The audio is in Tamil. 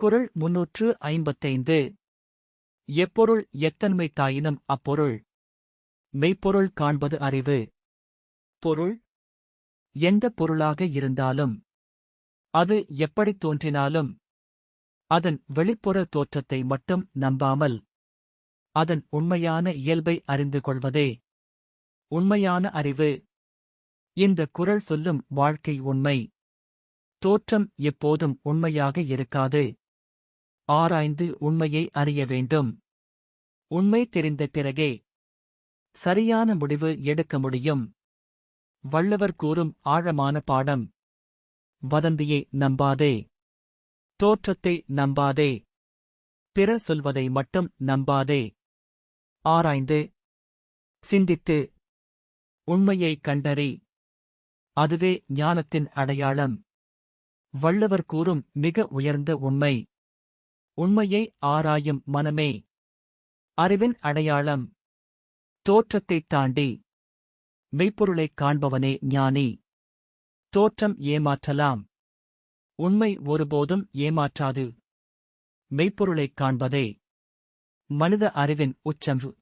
குறள் 355. எப்பொருள் எத்தன்மை தாயினும் அப்பொருள் மெய்ப்பொருள் காண்பது அறிவு. பொருள் எந்தப் பொருளாக இருந்தாலும் அது எப்படித் தோன்றினாலும் அதன் வெளிப்புற தோற்றத்தை மட்டும் நம்பாமல் அதன் உண்மையான இயல்பை அறிந்து கொள்வதே உண்மையான அறிவு. இந்த குறள் சொல்லும் வாழ்க்கை உண்மை. தோற்றம் எப்போதும் உண்மையாக இருக்காது. ஆராய்ந்து உண்மையை அறிய வேண்டும். உண்மை தெரிந்த பிறகே சரியான முடிவு எடுக்க முடியும். வள்ளுவர் கூறும் ஆழமான பாடம். வதந்தியை நம்பாதே. தோற்றத்தை நம்பாதே. பிறர் சொல்வதை மட்டும் நம்பாதே. ஆராய்ந்து சிந்தித்து உண்மையை கண்டறி. அதுவே ஞானத்தின் அடையாளம். வள்ளுவர் கூறும் மிக உயர்ந்த உண்மை. உண்மையை ஆராயும் மனமே அறிவின் அடையாளம். தோற்றத்தைத் தாண்டி மெய்ப்பொருளைக் காண்பவனே ஞானி. தோற்றம் ஏமாற்றலாம். உண்மை ஒருபோதும் ஏமாற்றாது. மெய்ப்பொருளைக் காண்பதே மனித அறிவின் உச்சம்.